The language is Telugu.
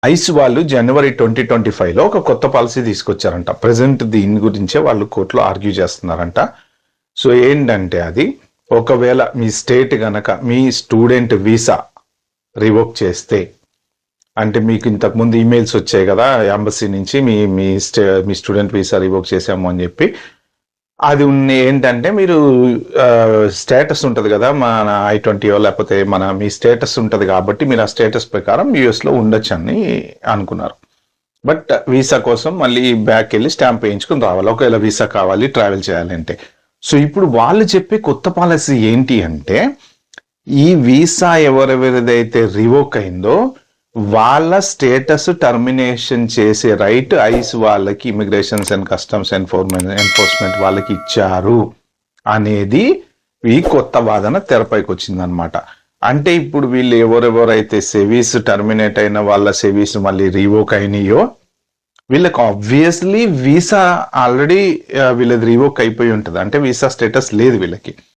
ఐస్ వాళ్ళు జనవరి 2025లో ఒక కొత్త పాలసీ తీసుకొచ్చారంట. ప్రెసెంట్ దీని గురించే వాళ్ళు కోర్టులో ఆర్గ్యూ చేస్తున్నారంట. సో ఏంటంటే అది ఒకవేళ మీ స్టేట్ గనక మీ స్టూడెంట్ వీసా రివోక్ చేస్తే, అంటే మీకు ఇంతకుముందు ఈమెయిల్స్ వచ్చాయి కదా ఎంబసీ నుంచి, మీ స్టూడెంట్ వీసా రివోక్ చేసాము అని చెప్పి, అది ఏంటంటే మీరు స్టేటస్ ఉంటుంది కదా మన I-20 లేకపోతే మీ స్టేటస్ ఉంటుంది కాబట్టి మీరు ఆ స్టేటస్ ప్రకారం యుఎస్లో ఉండొచ్చు అని అనుకున్నారు. బట్ వీసా కోసం మళ్ళీ బ్యాక్ వెళ్ళి స్టాంప్ వేయించుకుని రావాలి ఒకవేళ వీసా కావాలి ట్రావెల్ చేయాలంటే. సో ఇప్పుడు వాళ్ళు చెప్పే కొత్త పాలసీ ఏంటి అంటే, ఈ వీసా ఎవరెవరిదైతే రివోక్ అయిందో వాళ్ళ స్టేటస్ టర్మినేషన్ చేసే రైట్ ఐస్ వాళ్ళకి, ఇమిగ్రేషన్స్ అండ్ కస్టమ్స్ ఎన్ఫోర్స్మెంట్ వాళ్ళకి ఇచ్చారు అనేది ఈ కొత్త వాదన తెరపైకి వచ్చిందనమాట. అంటే ఇప్పుడు వీళ్ళు ఎవరెవరైతే సెవీస్ టర్మినేట్ అయిన వాళ్ళ సెవీస్ మళ్ళీ రివోక్ అయినాయో వీళ్ళకి ఆబ్వియస్లీ వీసా ఆల్రెడీ వీళ్ళది రివోక్ అయిపోయి ఉంటుంది, అంటే వీసా స్టేటస్ లేదు వీళ్ళకి.